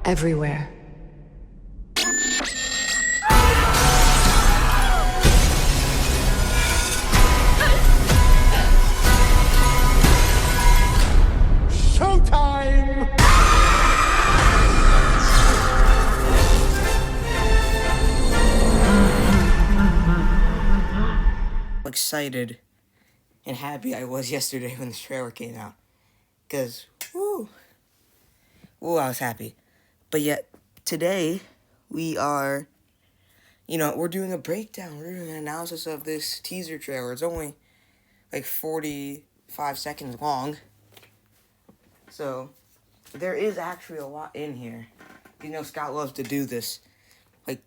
everywhere. Showtime! Excited and happy I was yesterday when this trailer came out. Because, woo, I was happy. But yet, today, we're doing a breakdown. We're doing an analysis of this teaser trailer. It's only like 45 seconds long. So, there is actually a lot in here. You know, Scott loves to do this.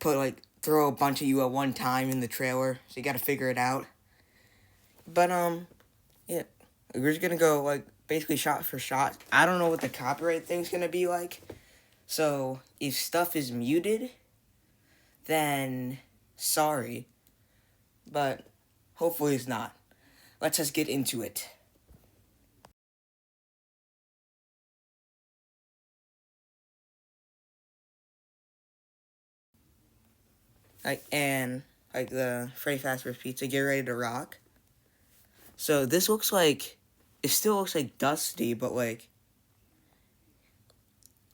Throw a bunch of you at one time in the trailer. So you gotta figure it out. But, yeah. We're just gonna go, basically shot for shot. I don't know what the copyright thing's gonna be like. So, if stuff is muted, then sorry. But hopefully it's not. Let's just get into it. The Freddy Fast Food Pizza, get ready to rock. So this looks like, it still looks like dusty, but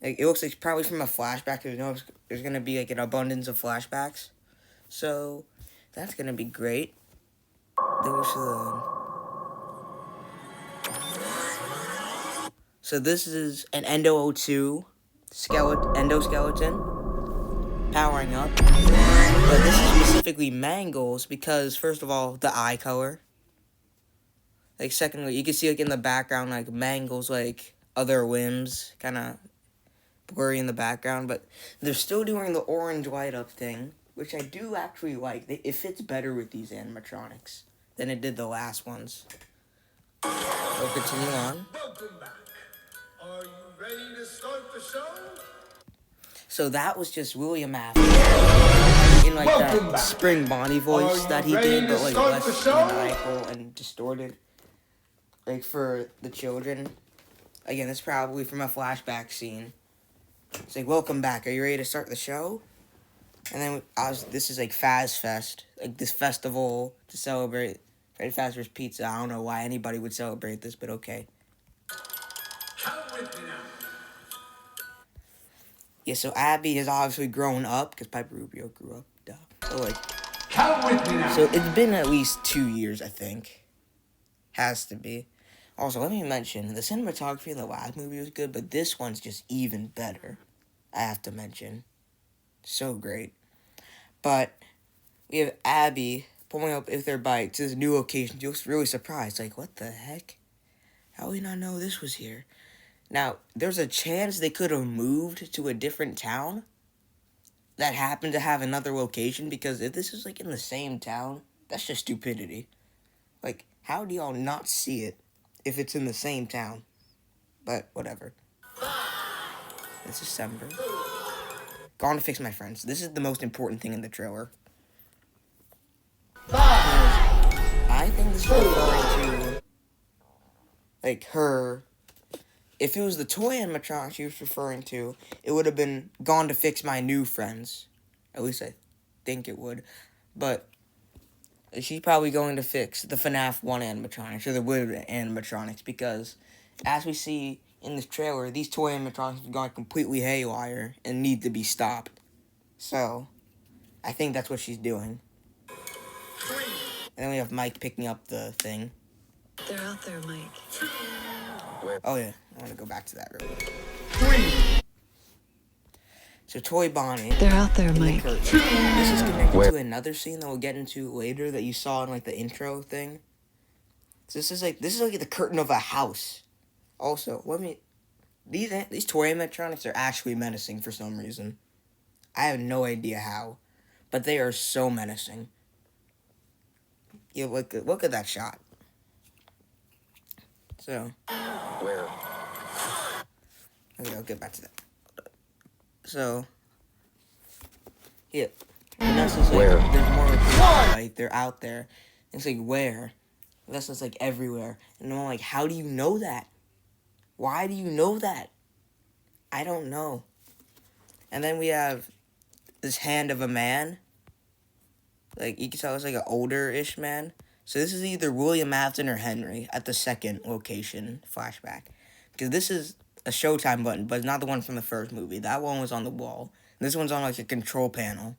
it looks like probably from a flashback. There's gonna be an abundance of flashbacks. So that's gonna be great. So this is an Endo 02 endoskeleton powering up. But this is specifically Mangle's because, first of all, the eye color. Secondly, you can see in the background Mangle's other limbs kind of blurry in the background, but they're still doing the orange light up thing, which I do actually like. It fits better with these animatronics than it did the last ones. We'll continue on. Welcome back. Are you ready to start the show? So that was just William Afton in that Spring Bonnie voice that he did, but less maniacal and distorted. For the children. Again, it's probably from a flashback scene. It's welcome back. Are you ready to start the show? And then this is Faz Fest, this festival to celebrate Freddy Fazbear's Pizza. I don't know why anybody would celebrate this, but okay. Come with me now. Yeah, so Abby has obviously grown up because Piper Rubio grew up. Duh. So come with me now. So it's been at least 2 years, I think. Has to be. Also, let me mention, the cinematography in the last movie was good, but this one's just even better. I have to mention. So great. But we have Abby pulling up with their bike to this new location. She looks really surprised. What the heck? How do we not know this was here? Now, there's a chance they could have moved to a different town that happened to have another location, because if this is in the same town, that's just stupidity. How do y'all not see it if it's in the same town? But whatever. It's December. Gone to fix my friends. This is the most important thing in the trailer. I think this is referring to her. If it was the toy animatronic she was referring to, it would have been gone to fix my new friends. At least I think it would. But she's probably going to fix the FNAF 1 animatronics, or the wood animatronics, because as we see in this trailer, these toy animatronics have gone completely haywire and need to be stopped. So, I think that's what she's doing. And then we have Mike picking up the thing. They're out there, Mike. Oh yeah, I want to go back to that real quick. So Toy Bonnie. They're out there, Mike. This is connected to another scene that we'll get into later that you saw in the intro thing. So this is the curtain of a house. Also, these toy animatronics are actually menacing for some reason. I have no idea how, but they are so menacing. Yeah, look at that shot. So, Where? Okay, I'll get back to that. So, yeah. Vanessa's Where? There's more they're out there. It's where? Vanessa's everywhere. And I'm how do you know that? Why do you know that? I don't know. And then we have this hand of a man. Like, you can tell it's like an older-ish man. So this is either William Afton or Henry at the second location flashback. Because this is a Showtime button, but it's not the one from the first movie. That one was on the wall. This one's on like a control panel.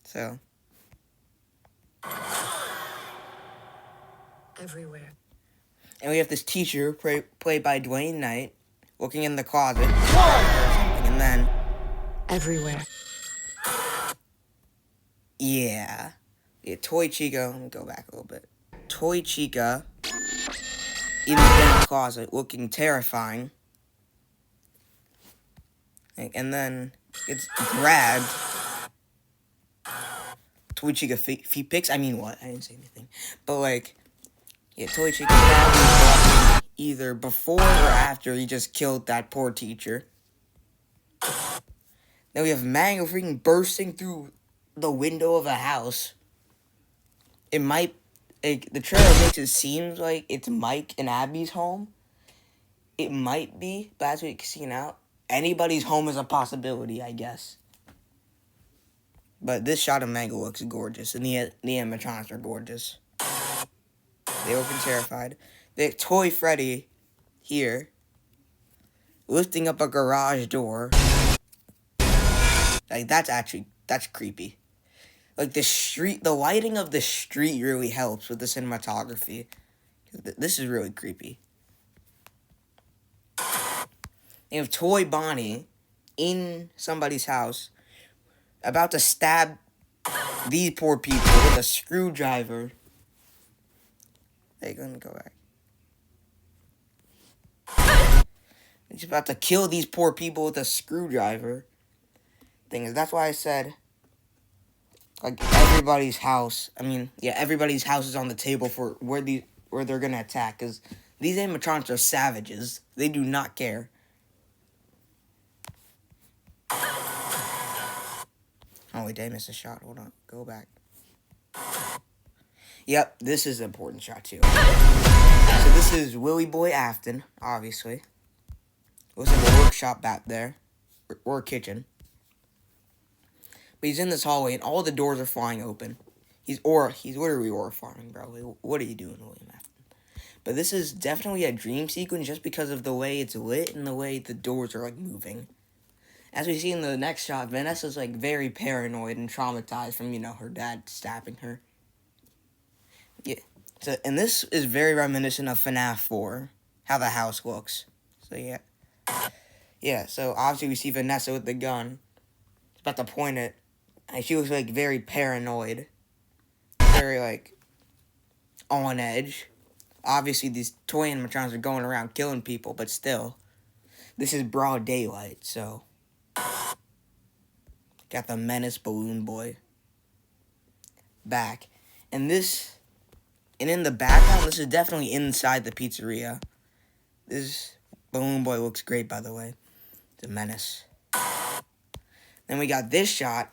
So. Everywhere. And we have this teacher, played by Dwayne Knight, looking in the closet. And then. Everywhere. Yeah. Toy Chica. Let me go back a little bit. Toy Chica. In the closet, looking terrifying. And then gets grabbed. Toy Chica feet picks. I mean, what? I didn't say anything. But, like, yeah, Toy Chica grabbed either before or after he just killed that poor teacher. Then we have Mango freaking bursting through the window of a house. It might, like, the trailer makes it seem like it's Mike and Abby's home. It might be, but as we can see now, anybody's home is a possibility, I guess. But this shot of Mango looks gorgeous, and the animatronics are gorgeous. They look terrified. The toy Freddy here, lifting up a garage door. Like, that's creepy. Like, the lighting of the street really helps with the cinematography. This is really creepy. You have Toy Bonnie in somebody's house, about to stab these poor people with a screwdriver. Hey, let me go back. He's about to kill these poor people with a screwdriver. Thing is, that's why I said, like, everybody's house. I mean, yeah, everybody's house is on the table for where they're gonna attack, because these animatronics are savages. They do not care. Oh wait, did I miss a shot? Hold on, go back. Yep, this is an important shot too. So this is Willie Boy Afton, obviously. Looks like a workshop back there, or a kitchen. But he's in this hallway, and all the doors are flying open. He's literally horrifying, bro. What are you doing, William Afton? But this is definitely a dream sequence, just because of the way it's lit and the way the doors are like moving. As we see in the next shot, Vanessa's like very paranoid and traumatized from, her dad stabbing her. Yeah. So, and this is very reminiscent of FNAF 4, how the house looks. So, yeah. Yeah, so obviously we see Vanessa with the gun. She's about to point it. And she looks like very paranoid. Very, like, on edge. Obviously these toy animatronics are going around killing people, but still. This is broad daylight, so. Got the menace balloon boy back. And in the background, this is definitely inside the pizzeria. This balloon boy looks great, by the way. It's a menace. Then we got this shot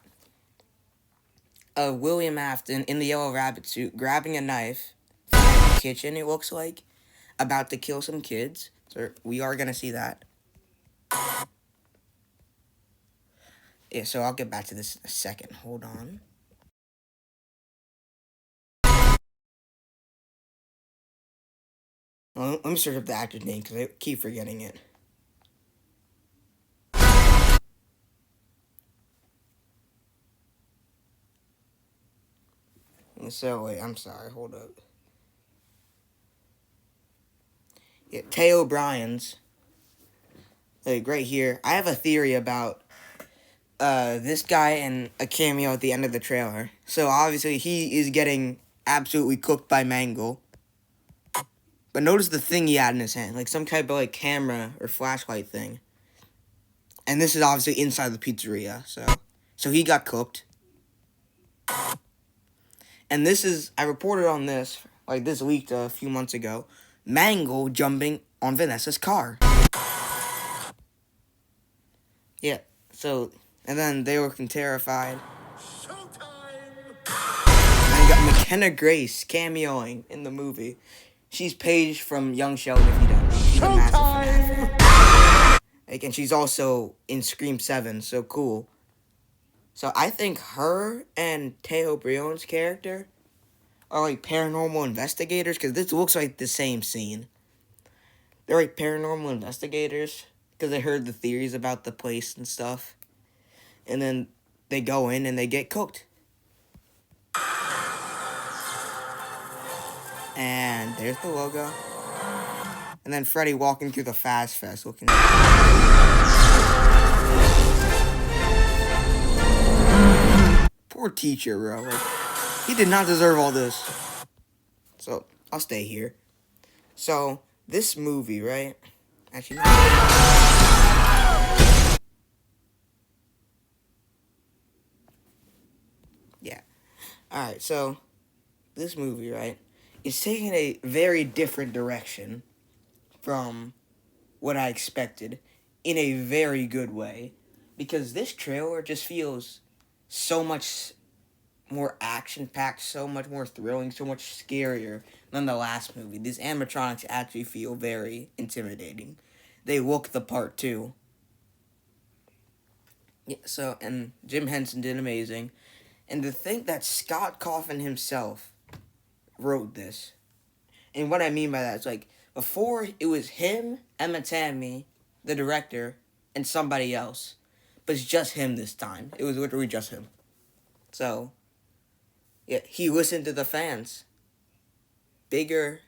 of William Afton in the yellow rabbit suit grabbing a knife from the kitchen, it looks like, about to kill some kids. So we are going to see that. Yeah, so I'll get back to this in a second. Hold on. Well, let me search up the actor's name, because I keep forgetting it. So, wait, I'm sorry. Hold up. Yeah, Tay O'Brien's. Like, right here. I have a theory about this guy and a cameo at the end of the trailer. So obviously he is getting absolutely cooked by Mangle. But notice the thing he had in his hand, like some type of like camera or flashlight thing. And this is obviously inside the pizzeria, so he got cooked. And this is, I reported on this, like this leaked a few months ago, Mangle jumping on Vanessa's car. Yeah, so, and then they were looking terrified. And you got McKenna Grace cameoing in the movie. She's Paige from Young Sheldon, if you don't know. She's a massive FNAF fan. Like, and she's also in Scream 7, so cool. So I think her and Teo Brion's character are like paranormal investigators, because this looks like the same scene. They're like paranormal investigators because they heard the theories about the place and stuff. And then they go in and they get cooked. And there's the logo. And then Freddy walking through the Fast Fest looking. Poor teacher, bro. Like, he did not deserve all this. So, I'll stay here. So, this movie, right? Actually, no. Yeah. Alright, so, this movie, right, is taking a very different direction from what I expected in a very good way. Because this trailer just feels so much more action-packed, so much more thrilling, so much scarier than the last movie. These animatronics actually feel very intimidating. They look the part, too. Yeah, so, and Jim Henson did amazing. And to think that Scott Cawthon himself wrote this. And what I mean by that is, like, before it was him, Emma Tammy, the director, and somebody else. But it's just him this time. It was literally just him. So, yeah, he listened to the fans. Bigger,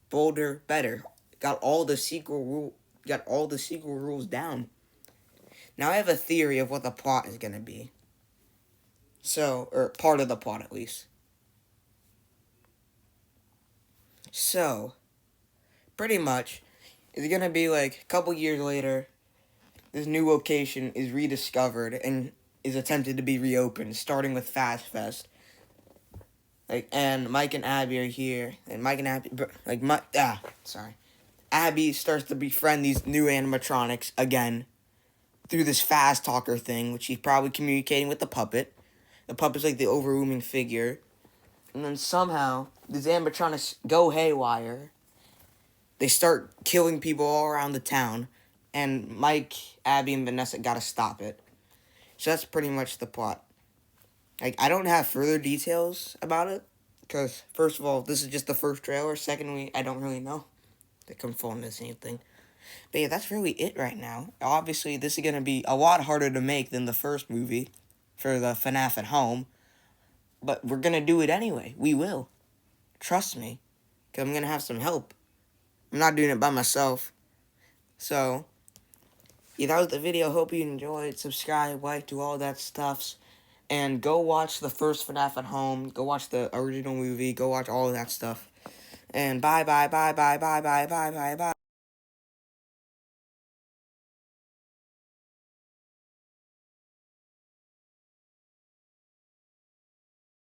bolder, better. Got all the sequel rules down. Now I have a theory of what the plot is gonna be. So, or part of the plot at least. So, pretty much, it's gonna be like a couple years later, this new location is rediscovered and is attempted to be reopened, starting with Fast Fest. Like, and Mike and Abby are here, and Mike and Abby, Abby starts to befriend these new animatronics again through this fast talker thing, which she's probably communicating with the puppet. The puppet's like the overwhelming figure. And then somehow, these animatronics go haywire. They start killing people all around the town. And Mike, Abby, and Vanessa gotta stop it. So that's pretty much the plot. Like, I don't have further details about it. Because, first of all, this is just the first trailer. Secondly, I don't really know. They confirm the same thing. But yeah, that's really it right now. Obviously, this is going to be a lot harder to make than the first movie for the FNAF at home. But we're going to do it anyway. We will. Trust me. Because I'm going to have some help. I'm not doing it by myself. So, yeah, that was the video. Hope you enjoyed. Subscribe, like, do all that stuffs. And go watch the first FNAF at home. Go watch the original movie. Go watch all of that stuff. And bye, bye, bye, bye, bye, bye, bye, bye, bye.